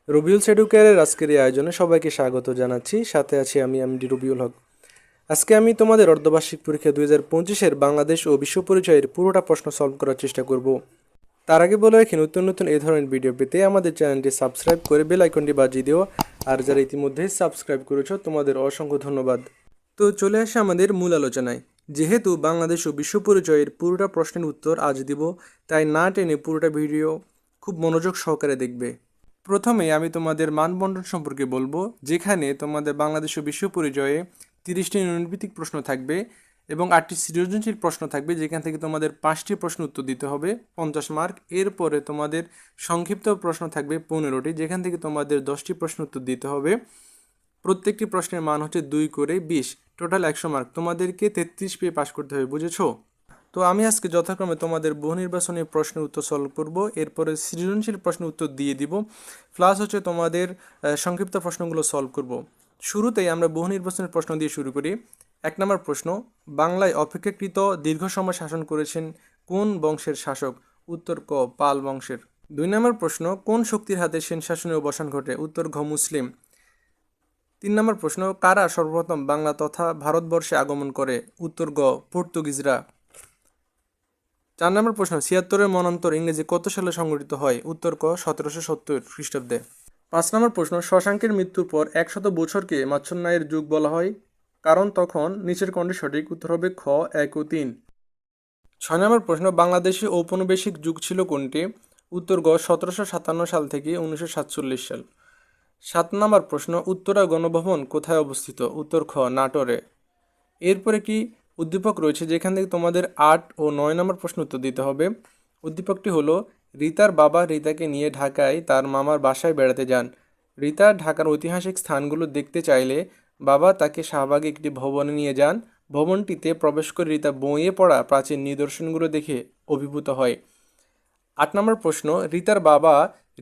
রবিউলস এডুকেয়ারের আজকের এই আয়োজনে সবাইকে স্বাগত জানাচ্ছি। সাথে আছি আমি এমডি রবিউল হক। আজকে আমি তোমাদের অর্ধবার্ষিক পরীক্ষা 2025-এর বাংলাদেশ ও বিশ্ব পরিচয়ের পুরোটা প্রশ্ন সলভ করার চেষ্টা করব। তার আগে বলে রাখি, নতুন নতুন এই ধরনের ভিডিও পেতে আমাদের চ্যানেলটি সাবস্ক্রাইব করে বেল আইকনটি বাজিয়ে দিও। আর যারা ইতিমধ্যে সাবস্ক্রাইব করেছো তোমাদের অসংখ্য ধন্যবাদ। তো চলে আসে আমাদের মূল আলোচনায়। যেহেতু বাংলাদেশ ও বিশ্ব পরিচয়ের পুরোটা প্রশ্নের উত্তর আজ দিব, তাই না টেনে পুরোটা ভিডিও খুব মনোযোগ সহকারে দেখবে। প্রথমে আমি তোমাদের মানবন্টন সম্পর্কে বলবো, যেখানে তোমাদের বাংলাদেশ ও বিশ্ব পরিচয়ে 30টি ইউনিটভিত্তিক প্রশ্ন থাকবে এবং 8টি সৃজনশীল প্রশ্ন থাকবে, যেখান থেকে তোমাদের 5টি প্রশ্ন উত্তর দিতে হবে, 50 মার্ক। এরপরে তোমাদের সংক্ষিপ্ত প্রশ্ন থাকবে 15টি, যেখান থেকে তোমাদের 10টি প্রশ্ন উত্তর দিতে হবে। প্রত্যেকটি প্রশ্নের মান হচ্ছে 2 করে 20, টোটাল 100 মার্ক। তোমাদেরকে 33 পেয়ে পাশ করতে হবে, বুঝেছো? তো আমি আজকে যথাক্রমে তোমাদের বহু নির্বাচনী প্রশ্নের উত্তর সলভ করব, এরপরে সৃজনশীল প্রশ্নের উত্তর দিয়ে দিব, প্লাস হচ্ছে তোমাদের সংক্ষিপ্ত প্রশ্নগুলো সলভ করব। শুরুতেই আমরা বহু নির্বাচনের প্রশ্ন দিয়ে শুরু করি। 1 নম্বর প্রশ্ন, বাংলায় অপেক্ষাকৃত দীর্ঘ সময় শাসন করেছেন কোন বংশের শাসক? উত্তর ক, পাল বংশের। 2 নম্বর প্রশ্ন, কোন শক্তির হাতে সেন শাসনের অবসান ঘটে? উত্তর ঘ, মুসলিম। 3 নম্বর প্রশ্ন, কারা সর্বপ্রথম বাংলা তথা ভারতবর্ষে আগমন করে? উত্তর গ, পর্তুগিজরা। 4 নম্বর প্রশ্ন, 76-এর মন্বন্তর ইংরেজি কত সালে সংঘটিত হয়? উত্তর ক, 1770 খ্রিস্টাব্দে। 5 নম্বর প্রশ্ন, শশাঙ্কের মৃত্যুর পর 100 বছরকে মাচ্ছন্যায়ের যুগ বলা হয়, কারণ তখন নিচের কোনটি সঠিক? উত্তর হবে খ, 1 ও 3। 6 নম্বর প্রশ্ন, বাংলাদেশে ঔপনিবেশিক যুগ ছিল কোনটি? উত্তর গ, 1757 সাল থেকে 1947 সাল। 7 নম্বর প্রশ্ন, উত্তরা গণভবন কোথায় অবস্থিত? উত্তর খ, নাটোরে। এরপরে কি উদ্দীপক রয়েছে, যেখান থেকে তোমাদের 8 ও 9 নম্বর প্রশ্ন উত্তর দিতে হবে। উদ্দীপকটি হলো, রিতার বাবা রিতাকে নিয়ে ঢাকায় তার মামার বাসায় বেড়াতে যান। রিতা ঢাকার ঐতিহাসিক স্থানগুলো দেখতে চাইলে বাবা তাকে শাহবাগে একটি ভবনে নিয়ে যান। ভবনটিতে প্রবেশ করে রিতা বইয়ে পড়া প্রাচীন নিদর্শনগুলো দেখে অভিভূত হয়। 8 নম্বর প্রশ্ন, রিতার বাবা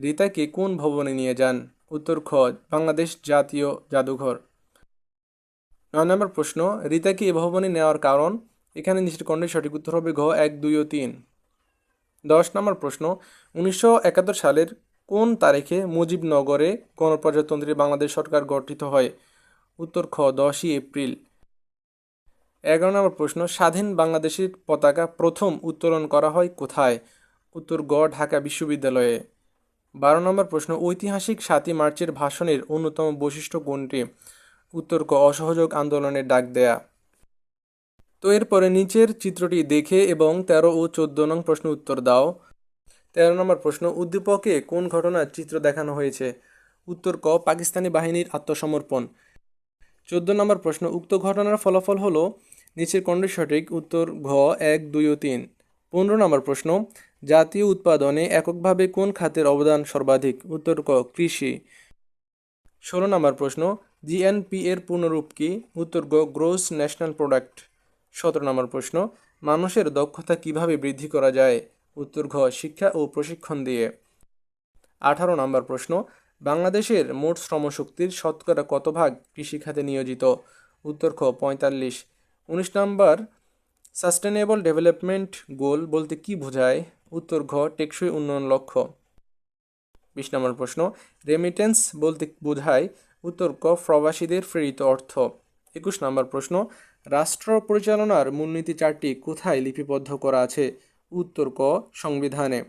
রিতাকে কোন ভবনে নিয়ে যান? উত্তর খ, বাংলাদেশ জাতীয় জাদুঘর। 9 নম্বর প্রশ্ন, রিতাকে এ ভবনে নেওয়ার কারণ? এখানে নিচের কোনটি সঠিক? উত্তর হবে ঘ, 1, 2 ও 3। 10 নম্বর প্রশ্ন, 1971 সালের কোন তারিখে মুজিবনগরে গণপ্রজাতন্ত্রী বাংলাদেশ সরকার গঠিত হয়? উত্তর খ, 10ই এপ্রিল। 11 নম্বর প্রশ্ন, স্বাধীন বাংলাদেশের পতাকা প্রথম উত্তোলন করা হয় কোথায়? উত্তর গ, ঢাকা বিশ্ববিদ্যালয়ে। 12 নম্বর প্রশ্ন, ঐতিহাসিক 7ই মার্চের ভাষণের অন্যতম বৈশিষ্ট্য কোনটি? উত্তর ক, অসহযোগ আন্দোলনের ডাক দেয়া। তো এরপরে নিচের চিত্রটি দেখে এবং 13 ও 14 নং প্রশ্ন উত্তর দাও। 13 নম্বর প্রশ্ন, উদ্দীপকে কোন ঘটনার চিত্র দেখানো হয়েছে? উত্তর ক, পাকিস্তানি বাহিনীর আত্মসমর্পণ। 14 নম্বর প্রশ্ন, উক্ত ঘটনার ফলাফল হলো নিচের কোনটি সঠিক? উত্তর ঘ, 1, 2 ও 3। 15 নম্বর প্রশ্ন, জাতীয় উৎপাদনে এককভাবে কোন খাতের অবদান সর্বাধিক? উত্তর ক, কৃষি। 16 নম্বর প্রশ্ন, জিএনপি এর পূর্ণরূপ কি? উত্তর গ, গ্রোস ন্যাশনাল প্রোডাক্ট। 17 নম্বর প্রশ্ন, মানুষের দক্ষতা কিভাবে বৃদ্ধি করা যায়? উত্তর ঘ, শিক্ষা ও প্রশিক্ষণ দিয়ে। 18 নম্বর প্রশ্ন, বাংলাদেশের মোট শ্রমশক্তির শতকরা কত ভাগ কৃষিখাতে নিয়োজিত? উত্তর খ, 45। 19 নম্বর, সাস্টেনেবল ডেভেলপমেন্ট গোল বলতে কি বোঝায়? উত্তর ঘ, টেকসই উন্নয়ন লক্ষ্য। 20 নম্বর প্রশ্ন, রেমিটেন্স বলতে বোঝায়? উত্তর ক, প্রবাসীদের প্রেরিত অর্থ। 21 নম্বর প্রশ্ন, রাষ্ট্র পরিচালনার মূলনীতি 4টি কোথায় লিপিবদ্ধ করা আছে? উত্তর ক, সংবিধানে।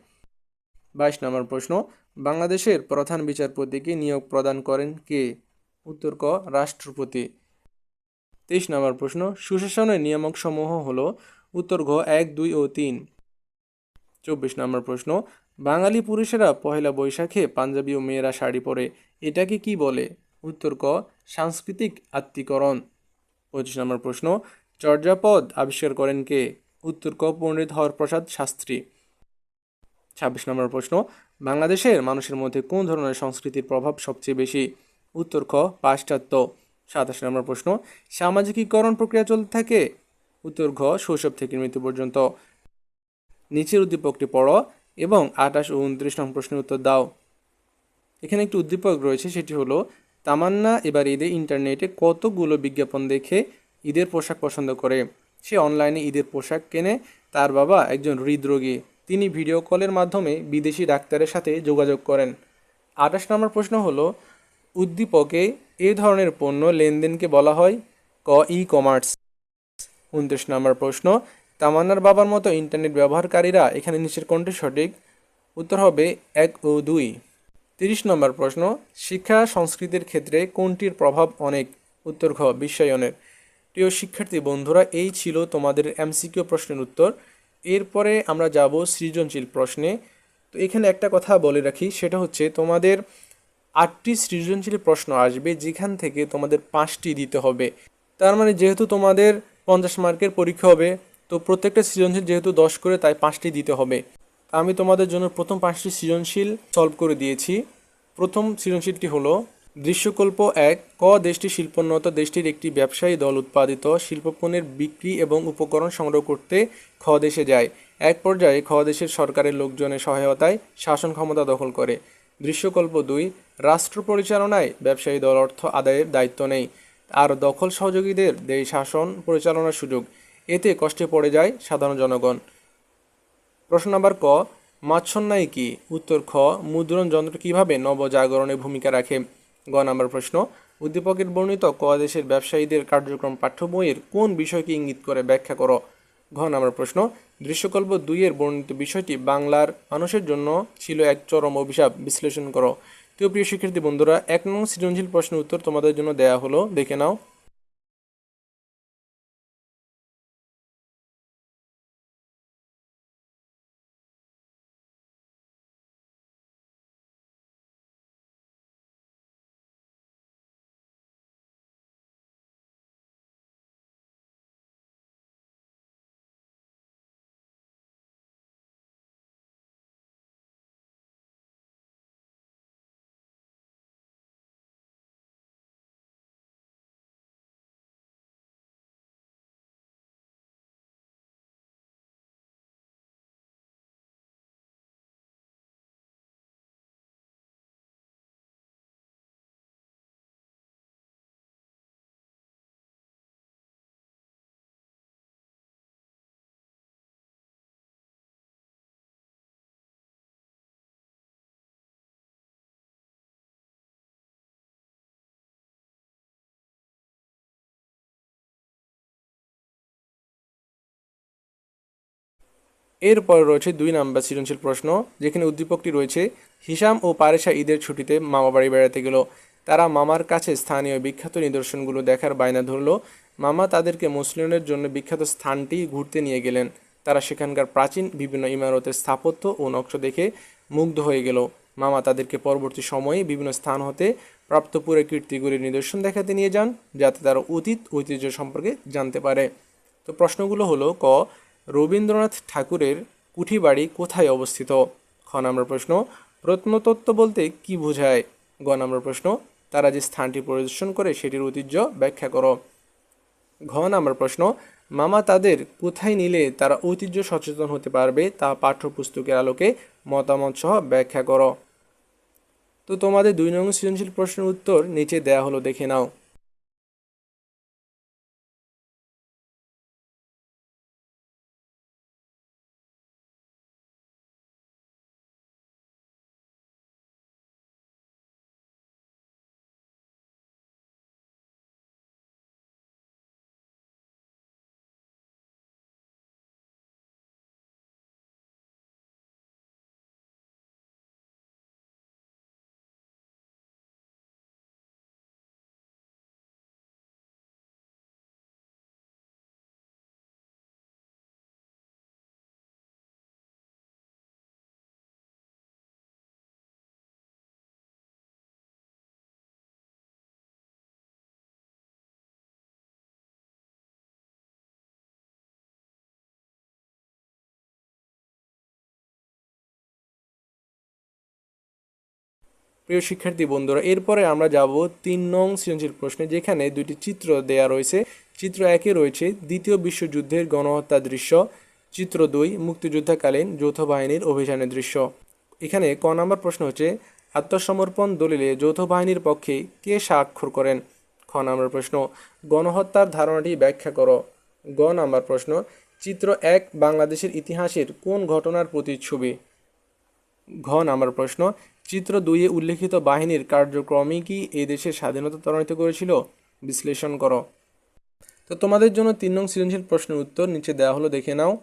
22 নম্বর প্রশ্ন, বাংলাদেশের প্রধান বিচারপতিকে নিয়োগ প্রদান করেন কে? উত্তর ক, রাষ্ট্রপতি। 23 নম্বর প্রশ্ন, সুশাসনের নিয়ামক সমূহ হলো? উত্তর ঘ, 1, 2 ও 3। 24 নম্বর প্রশ্ন, বাঙালি পুরুষেরা পহেলা বৈশাখে পাঞ্জাবি ও মেয়েরা শাড়ি পরে, এটাকে কি বলে? উত্তর ক, সাংস্কৃতিক আত্মীকরণ। 25 নম্বর প্রশ্ন, চর্যাপদ আবিষ্কার করেন কে? উত্তর ক, পণ্ডিত হরপ্রসাদ শাস্ত্রী। 26 নম্বর প্রশ্ন, বাংলাদেশের মানুষের মধ্যে কোন ধরনের সংস্কৃতির প্রভাব সবচেয়ে বেশি? উত্তর খ, পাশ্চাত্য। 27 নম্বর প্রশ্ন, সামাজিকীকরণ প্রক্রিয়া চলতে থাকে? উত্তর ঘ, শৈশব থেকে মৃত্যু পর্যন্ত। নিচের উদ্দীপকটি পড়ো এবং 28 ও 29 নং প্রশ্নের উত্তর দাও। এখানে একটি উদ্দীপক রয়েছে, সেটি হলো, তামান্না এবার ঈদে ইন্টারনেটে কতগুলো বিজ্ঞাপন দেখে ঈদের পোশাক পছন্দ করে। সে অনলাইনে ঈদের পোশাক কেনে। তার বাবা একজন হৃদরোগী। তিনি ভিডিও কলের মাধ্যমে বিদেশি ডাক্তারের সাথে যোগাযোগ করেন। 28 নম্বর প্রশ্ন হলো উদ্দীপকে এ ধরনের পণ্য লেনদেনকে বলা হয় ক ই কমার্স। 29 নম্বর প্রশ্ন তামান্নার বাবার মতো ইন্টারনেট ব্যবহারকারীরা এখানে নিচের কোনটি সঠিক? উত্তর হবে 1 ও 2। 30 নম্বর প্রশ্ন শিক্ষা সংস্কৃতির ক্ষেত্রে কোনটির প্রভাব অনেক? উত্তর ঘ বিশ্বায়নের। প্রিয় শিক্ষার্থী বন্ধুরা, এই ছিল তোমাদের এমসিকিউ প্রশ্নের উত্তর। এরপরে আমরা যাব সৃজনশীল প্রশ্নে। তো এখানে একটা কথা বলে রাখি, সেটা হচ্ছে তোমাদের 8টি সৃজনশীল প্রশ্ন আসবে, যেখান থেকে তোমাদের 5টি দিতে হবে। তার মানে যেহেতু তোমাদের 50 মার্কের পরীক্ষা হবে, তো প্রত্যেকটা সৃজনশীল যেহেতু 10 করে, তাই 5টি দিতে হবে। আমি তোমাদের জন্য প্রথম 5টি সৃজনশীল সলভ করে দিয়েছি। প্রথম সৃজনশীলটি হলো দৃশ্যকল্প 1 ক দেশটি শিল্পোন্নত দেশটির একটি ব্যবসায়ী দল উৎপাদিত শিল্পপণ্যের বিক্রি এবং উপকরণ সংগ্রহ করতে খ দেশে যায়। এক পর্যায়ে খ দেশের সরকারের লোকজনের সহায়তায় শাসন ক্ষমতা দখল করে। দৃশ্যকল্প 2 রাষ্ট্র পরিচালনায় ব্যবসায়ী দল অর্থ আদায়ের দায়িত্ব নেই আর দখল সহযোগীদের দেয় শাসন পরিচালনার সুযোগ। এতে কষ্টে পড়ে যায় সাধারণ জনগণ। প্রশ্ন নাম্বার ক মাৎসন্যায় কি? উত্তর খ মুদ্রণ যন্ত্র কিভাবে নবজাগরণে ভূমিকা রাখে। গ নাম্বার প্রশ্ন উদ্দীপকের বর্ণিত ক দেশের ব্যবসায়ীদের কার্যক্রম পাঠ্য বইয়ের কোন বিষয়কে ইঙ্গিত করে ব্যাখ্যা করো। ঘ নাম্বার প্রশ্ন দৃশ্যকল্প 2 এর বর্ণিত বিষয়টি বাংলার মানুষের জন্য ছিল এক চরম অভিশাপ, বিশ্লেষণ করো। তো প্রিয় শিক্ষার্থী বন্ধুরা, 1 নং সৃজনশীল প্রশ্নের উত্তর তোমাদের জন্য দেয়া হলো, দেখে নাও। এরপর রয়েছে 2 নাম্বার সৃজনশীল প্রশ্ন, যেখানে উদ্দীপকটি রয়েছে হিশাম ও পারেশা ঈদের ছুটিতে মামা বাড়ি বেড়াতে গেল। তারা মামার কাছে স্থানীয় বিখ্যাত নিদর্শনগুলো দেখার বায়না ধরল। মামা তাদেরকে মুসলিমদের জন্য বিখ্যাত স্থানটি ঘুরতে নিয়ে গেলেন। তারা সেখানকার প্রাচীন বিভিন্ন ইমারতের স্থাপত্য ও নকশা দেখে মুগ্ধ হয়ে গেল। মামা তাদেরকে পরবর্তী সময়ে বিভিন্ন স্থান হতে প্রাপ্ত পুরো কীর্তিগুলির নিদর্শন দেখাতে নিয়ে যান, যাতে তারা অতীত ঐতিহ্য সম্পর্কে জানতে পারে। তো প্রশ্নগুলো হলো ক রবীন্দ্রনাথ ঠাকুরের কুঠি বাড়ি কোথায় অবস্থিত। খ নম্বর প্রশ্ন প্রত্নতত্ত্ব বলতে কি বোঝায়। গ নম্বর প্রশ্ন তারা যে স্থানটি পরিদর্শন করে সেটির ঐতিহ্য ব্যাখ্যা করো। ঘ নম্বর প্রশ্ন মামা তাদের কোথায় নিলে তারা ঐতিহ্য সচেতন হতে পারবে তা পাঠ্যপুস্তকের আলোকে মতামত সহ ব্যাখ্যা করো। তো তোমাদের 2 নং সৃজনশীল প্রশ্নের উত্তর নিচে দেয়া হলো, দেখে নাও। প্রিয় শিক্ষার্থী বন্ধুরা, এরপরে আমরা যাব 3 নং সৃজনশীল প্রশ্নে, যেখানে 2টি চিত্র দেয়া রয়েছে। চিত্র 1-এ রয়েছে দ্বিতীয় বিশ্বযুদ্ধের গণহত্যা দৃশ্য। চিত্র 2 মুক্তিযুদ্ধকালীন যৌথ বাহিনীর অভিযানের দৃশ্য। এখানে ক নম্বর প্রশ্ন হচ্ছে আত্মসমর্পণ দলিলে যৌথ বাহিনীর পক্ষে কে স্বাক্ষর করেন। খ নম্বর প্রশ্ন গণহত্যার ধারণাটি ব্যাখ্যা করো। গ নম্বর প্রশ্ন চিত্র 1 বাংলাদেশের ইতিহাসের কোন ঘটনার প্রতিচ্ছবি। ঘ নম্বর প্রশ্ন চিত্র 2-এ উল্লেখিত বাহিনীর কার্যক্রমই কি এই দেশের স্বাধীনতা ত্বরান্বিত করেছিল? বিশ্লেষণ করো। তো তোমাদের জন্য 3 নং সৃজনশীল প্রশ্নের উত্তর নিচে দেওয়া হলো, দেখে নাও।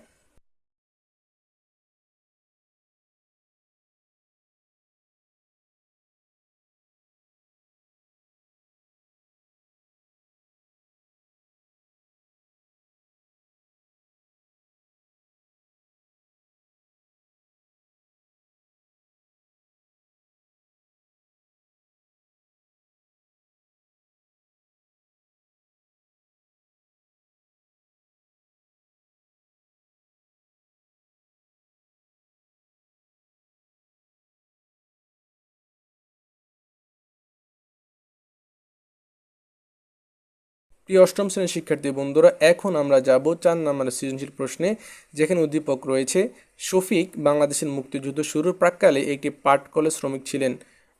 প্রিয় অষ্টম শ্রেণীর শিক্ষার্থী বন্ধুরা, এখন আমরা যাব 4 নম্বরের সৃজনশীল প্রশ্নে, যেখানে উদ্দীপক রয়েছে শফিক বাংলাদেশের মুক্তিযুদ্ধ শুরুর প্রাক্কালে একটি পাটকলের শ্রমিক ছিলেন।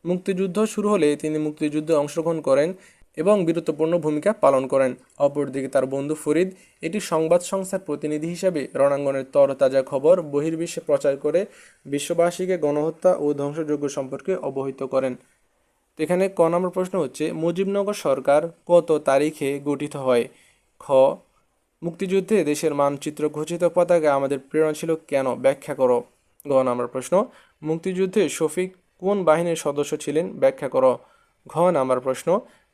মুক্তিযুদ্ধ শুরু হলে তিনি মুক্তিযুদ্ধে অংশগ্রহণ করেন এবং বীরত্বপূর্ণ ভূমিকা পালন করেন। অপরদিকে তার বন্ধু ফরিদ এটি সংবাদ সংস্থার প্রতিনিধি হিসেবে রণাঙ্গনের তরতাজা খবর বহির্বিশ্বে প্রচার করে বিশ্ববাসীকে গণহত্যা ও ধ্বংসযজ্ঞ সম্পর্কে অবহিত করেন। তো এখানে ক নম্বর প্রশ্ন হচ্ছে, মুজিবনগর সরকার কত তারিখে গঠিত হয়? খ, মুক্তিযুদ্ধে দেশের মানচিত্র ঘোষিত পতাকা আমাদের প্রেরণা ছিল কেন? ব্যাখ্যা করো। গ নম্বর প্রশ্ন, মুক্তিযুদ্ধে শফিক কোন বাহিনীর সদস্য ছিলেন? ব্যাখ্যা করো। ঘ নম্বর প্রশ্ন,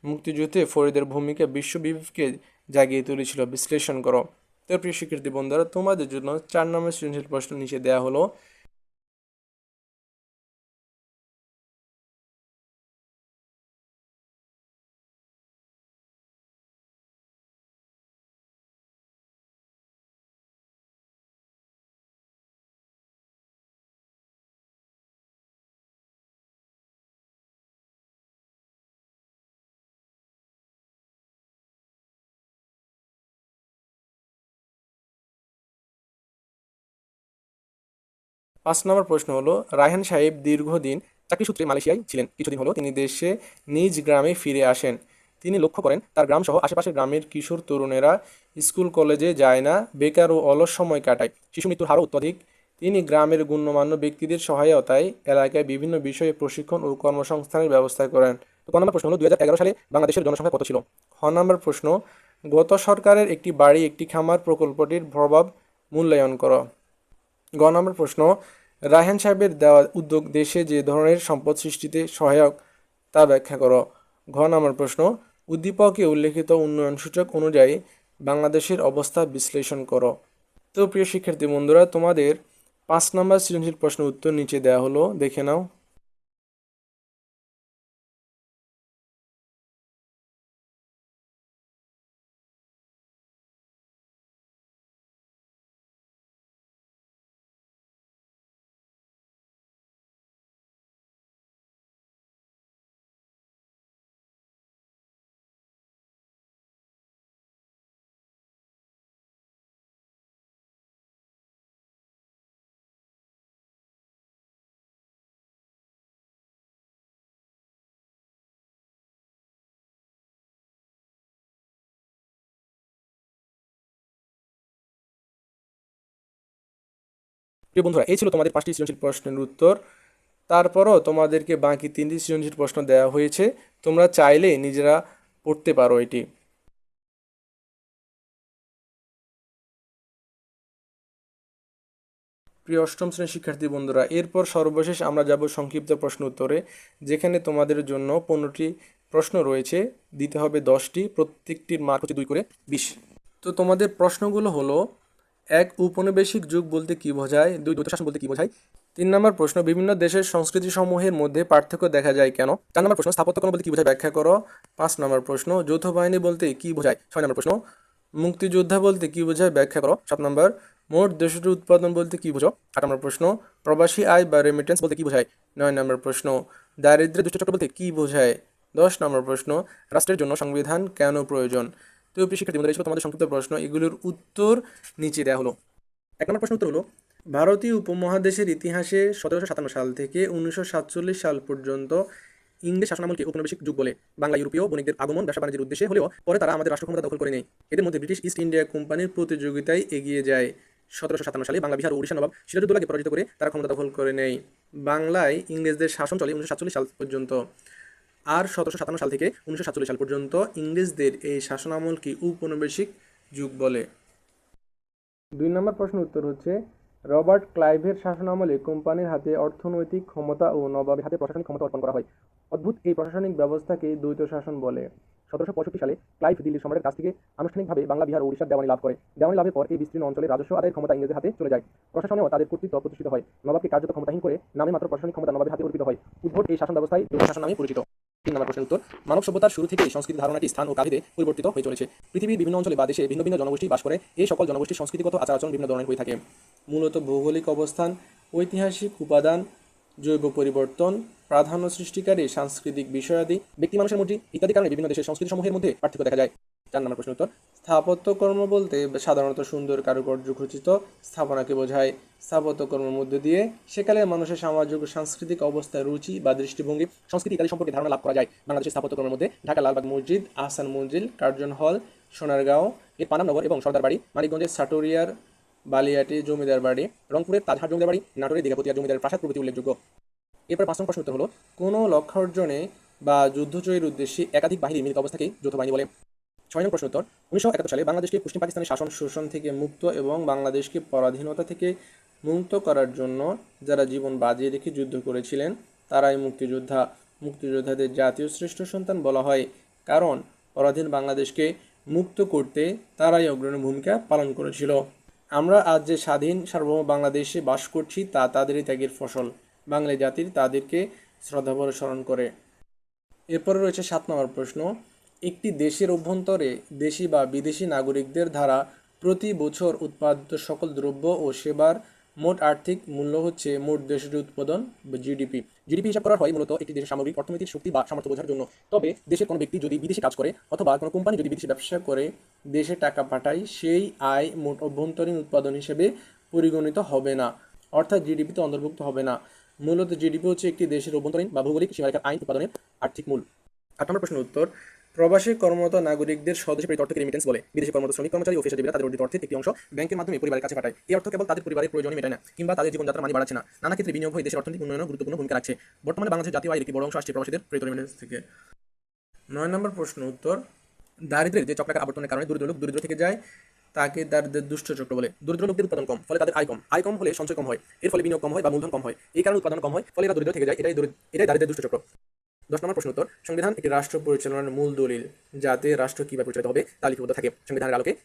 মুক্তিযুদ্ধে ফরিদের ভূমিকা বিশ্ববিবেককে জাগিয়ে তুলেছিল। বিশ্লেষণ করো। তো প্রিয় শিক্ষার্থী বন্ধুরা, তোমাদের জন্য 4 নম্বর সৃজনশীল প্রশ্ন নিচে দেওয়া হলো। পাঁচ নম্বর প্রশ্ন হলো, রায়হান সাহেব দীর্ঘদিন চাকরি সূত্রে মালয়েশিয়ায় ছিলেন। কিছুদিন হলো তিনি দেশে নিজ গ্রামে ফিরে আসেন। তিনি লক্ষ্য করেন তার গ্রাম সহ আশেপাশের গ্রামের কিশোর তরুণেরা স্কুল কলেজে যায় না, বেকার ও অলস সময় কাটায়, শিশু মৃত্যুর হারও অত্যধিক। তিনি গ্রামের গণ্যমান্য ব্যক্তিদের সহায়তায় এলাকায় বিভিন্ন বিষয়ে প্রশিক্ষণ ও কর্মসংস্থানের ব্যবস্থা করেন। তো ক নম্বর প্রশ্ন হলো, 2011 সালে বাংলাদেশের জনসংখ্যা কত ছিল? খ নম্বর প্রশ্ন, গত সরকারের একটি বাড়ি একটি খামার প্রকল্পটির প্রভাব মূল্যায়ন করো। গ নম্বর প্রশ্ন, রায়হান সাহেবের দেওয়া উদ্যোগ দেশে যে ধরনের সম্পদ সৃষ্টিতে সহায়ক তা ব্যাখ্যা করো। ঘ নম্বর প্রশ্ন, উদ্দীপকে উল্লেখিত উন্নয়ন সূচক অনুযায়ী বাংলাদেশের অবস্থা বিশ্লেষণ করো। তো প্রিয় শিক্ষার্থী বন্ধুরা, তোমাদের 5 নম্বর সৃজনশীল প্রশ্নের উত্তর নিচে দেওয়া হলো, দেখে নাও। প্রিয় বন্ধুরা, এই ছিল তোমাদের 5টি সৃজনশীল প্রশ্নের উত্তর। তারপরও তোমাদেরকে বাকি 3টি সৃজনশীল প্রশ্ন দেওয়া হয়েছে, তোমরা চাইলে নিজেরা পড়তে পারো এটি। প্রিয় অষ্টম শ্রেণীর শিক্ষার্থী বন্ধুরা, এরপর সর্বশেষ আমরা যাব সংক্ষিপ্ত প্রশ্ন উত্তরে, যেখানে তোমাদের জন্য 15টি প্রশ্ন রয়েছে, দিতে হবে 10টি, প্রত্যেকটির মার্ক হচ্ছে 2 করে 20। তো তোমাদের প্রশ্নগুলো হলো, 1, উপনিবেশিক যুগ বলতে কি বোঝায়? 2, দ্বৈত শাসন বলতে কি বোঝায়? 3 নম্বর প্রশ্ন, বিভিন্ন দেশের সংস্কৃতি সমূহের মধ্যে পার্থক্য দেখা যায় কেন? 4 নম্বর প্রশ্ন, স্থাপত্যকর্ম বলতে কি বোঝায়? ব্যাখ্যা করো। 5 নম্বর প্রশ্ন, যৌথ বাহিনী বলতে কি বোঝায়? 6 নম্বর প্রশ্ন, মুক্তিযোদ্ধা বলতে কি বোঝায়? ব্যাখ্যা করো। 7 নম্বর, মোট দেশজ উৎপাদন বলতে কি বোঝো? 8 নম্বর প্রশ্ন, প্রবাসী আয় বা রেমিটেন্স বলতে কি বোঝায়? 9 নম্বর প্রশ্ন, দারিদ্র্য দুষ্টচক্র বলতে কি বোঝায়? 10 নম্বর প্রশ্ন, রাষ্ট্রের জন্য সংবিধান কেন প্রয়োজন? তো প্রিয় শিক্ষার্থী বন্ধুরা, এই ছিল তোমাদের সংক্ষিপ্ত প্রশ্ন, এগুলোর উত্তর নিচে দেওয়া হলো। 1 নম্বর প্রশ্ন উত্তর হলো, ভারতীয় উপমহাদেশের ইতিহাসে 1757 সাল থেকে 1947 সাল পর্যন্ত ইংরেজ শাসনামলকে উপনিবেশিক যুগ বলে। বাংলা ইউরোপীয় বণিকদের আগমন ব্যবসা বাণিজ্যের উদ্দেশ্যে হলেও পরে তারা আমাদের রাষ্ট্র ক্ষমতা দখল করে নেয়। এদের মধ্যে ব্রিটিশ ইস্ট ইন্ডিয়া কোম্পানির প্রতিযোগিতায় এগিয়ে যায়। 1757 সালে বাংলা, বিহার ও উড়িষ্যার নবাব সিরাজউদ্দৌলাকে পরাজিত করে তারা ক্ষমতা দখল করে নেয়। বাংলায় ইংরেজদের শাসন চলে 1947 সাল পর্যন্ত। আর 1757 সাল থেকে 1947 সাল পর্যন্ত ইংরেজদের এই শাসনামলকে উপনিবেশিক যুগ বলে। 2 নম্বর প্রশ্নের উত্তর হচ্ছে, রবার্ট ক্লাইভের শাসনামলে কোম্পানির হাতে অর্থনৈতিক ক্ষমতা ও নবাবের হাতে প্রশাসনিক ক্ষমতা অর্পণ করা হয়। অদ্ভুত এই প্রশাসনিক ব্যবস্থাকে দ্বৈত শাসন বলে। 1765 সালে ক্লাইভ দিল্লির সম্রাটের কাছ থেকে আনুষ্ঠানিকভাবে বাংলা, বিহার ও উড়িষ্যার দেওয়ানি লাভ করে। দেওয়ানি লাভের পর এই বিস্তীর্ণ অঞ্চলের রাজস্ব আদায়ের ক্ষমতা ইংরেজদের হাতে চলে যায়। প্রশাসনেও তাদের কর্তৃত্ব প্রতিষ্ঠিত হয়। নবাবকে কার্যত ক্ষমতাহীন করে নামে মাত্র প্রশাসনিক ক্ষমতা নবাবের হাতে অর্পিত হয়। উদ্ভট এই শাসন ব্যবস্থায় দ্বৈত শাসন নামে পরিচিত। 3 নম্বর প্রশ্নের উত্তর, মানব সভ্যতার শুরু থেকেই সংস্কৃতি ধারণাটি স্থান ও কালভেদে পরিবর্তিত হয়ে চলেছে। পৃথিবীর বিভিন্ন অঞ্চলে বা দেশে ভিন্ন ভিন্ন জনগোষ্ঠী বাস করে। এই সকল জনগোষ্ঠীর সংস্কৃতিগত আচার আচরণ বিভিন্ন ধরনের হয়ে থাকে। মূলত ভৌগোলিক অবস্থান, ঐতিহাসিক উপাদান, জৈব পরিবর্তন, প্রাধান্য সৃষ্টিকারী সাংস্কৃতিক বিষয়াদি, ব্যক্তি মানুষের মধ্যে ইত্যাদি কারণে বিভিন্ন দেশের সংস্কৃতি সমূহের মধ্যে পার্থক্য দেখা যায়। 4 নম্বর প্রশ্ন উত্তর, স্থাপত্যকর্ম বলতে সাধারণত সুন্দর কারুকার্য খচিত স্থাপনাকে বোঝায়। স্থাপত্যকর্মের মধ্য দিয়ে সেকালের মানুষের সামাজিক ও সাংস্কৃতিক অবস্থায় রুচি বা দৃষ্টিভঙ্গি, সংস্কৃতি ইত্যাদি সম্পর্কে ধারণা লাভ করা যায়। বাংলাদেশের স্থাপত্যকর্মের মধ্যে ঢাকা লালবাগ মসজিদ, আহসান মঞ্জিল, কার্জন হল, সোনারগাঁও এর পানামনগর এবং সর্দার বাড়ি, মানিকগঞ্জের সাটুরিয়ার বালিয়াটি জমিদার বাড়ি, রংপুরের তাজহাট জমিদার বাড়ি, নাটোরের দীঘাপতিয়ার জমিদার প্রাসাদ প্রভৃতি উল্লেখযোগ্য। এরপর 5 নম্বর প্রশ্ন উত্তর হলো, কোনো লক্ষ্যার্জনে বা যুদ্ধজয়ের উদ্দেশ্যে একাধিক বাহিনী মিলিত অবস্থাকেই যৌথ বাহিনী বলে। 6 নম্বর প্রশ্ন উত্তর, 1971 সালে বাংলাদেশকে পশ্চিম পাকিস্তানের শাসন শোষণ থেকে মুক্ত এবং বাংলাদেশকে পরাধীনতা থেকে মুক্ত করার জন্য যারা জীবন বাজিয়ে রেখে যুদ্ধ করেছিলেন তারাই মুক্তিযোদ্ধা। মুক্তিযোদ্ধাদের জাতীয় শ্রেষ্ঠ সন্তান বলা হয়, কারণ পরাধীন বাংলাদেশকে মুক্ত করতে তারাই অগ্রণী ভূমিকা পালন করেছিল। আমরা আজ যে স্বাধীন সার্বভৌম বাংলাদেশে বাস করছি তা তাদেরই ত্যাগের ফসল। বাঙালি জাতির তাদেরকে শ্রদ্ধাভরে স্মরণ করে। এরপরে রয়েছে 7 নম্বর প্রশ্ন, একটি দেশের অভ্যন্তরে দেশি বা বিদেশি নাগরিকদের দ্বারা প্রতি বছর উৎপাদিত সকল দ্রব্য ও সেবার মোট আর্থিক মূল্য হচ্ছে মোট দেশের উৎপাদন বা জিডিপি। জিডিপি হিসাব করা হয় মূলত একটি দেশের সামগ্রিক অর্থনৈতিক শক্তি বা সামর্থ্য বোঝার জন্য। তবে দেশের কোনো ব্যক্তি যদি বিদেশে কাজ করে অথবা কোনো কোম্পানি যদি বিদেশে ব্যবসা করে দেশে টাকা পাঠায়, সেই আয় মোট অভ্যন্তরীণ উৎপাদন হিসেবে পরিগণিত হবে না, অর্থাৎ জিডিপিতে অন্তর্ভুক্ত হবে না। মূলত জিডিপি হচ্ছে একটি দেশের অভ্যন্তরীণ বা ভৌগোলিক সীমারেখার আইন উৎপাদনের আর্থিক মূল। 8 নম্বর প্রশ্নের উত্তর, প্রবাসী কর্মরত নাগরিকদের স্বদেশে প্রেরিত অর্থকে রেমিটেন্স বলে। বিদেশে কর্মরত শ্রমিক কর্মচারী ও পেশাজীবীরা তাদের অর্জিত অর্থের একটি অংশ ব্যাংকের মাধ্যমে পরিবারের কাছে পাঠায়। এই অর্থ কেবল তাদের পরিবারের প্রয়োজনই মেটায় না কিংবা তাদের জীবনযাত্রার মান বাড়াচ্ছে না, নানা ক্ষেত্রে বিনিয়োগ হয়ে দেশের অর্থনৈতিক উন্নয়নে গুরুত্বপূর্ণ ভূমিকা রাখছে। বর্তমানে বাংলাদেশের জাতীয় আয়ের একটি বড় অংশ আসছে প্রবাসীদের প্রেরিত রেমিটেন্স থেকে। 9 নম্বর প্রশ্ন উত্তর, দারিদ্র্যের যে চক্রাকার আবর্তনের কারণে দরিদ্র লোক দরিদ্র থেকে যায় তাকে দারিদ্র্যের দুষ্ট চক্র বলে। দরিদ্র লোকদের উৎপাদন কম, ফলে তাদের আয় কম। আয় কম হলে সঞ্চয় কম হয়, এর ফলে বিনিয়োগ কম হয় বা মূলধন কম হয়। এই কারণে উৎপাদন কম হয়, ফলে এরা দরিদ্র থেকে যায়। এটাই দারিদ্র্যের দুষ্ট চক্র। 10 নম্বর প্রশ্ন উত্তর, সংবিধান একটি রাষ্ট্র পরিচালনার মূল দলিল, যাতে রাষ্ট্র কিভাবে পরিচালিত হবে তা লিপিবদ্ধ থাকে। সংবিধানের আলোকে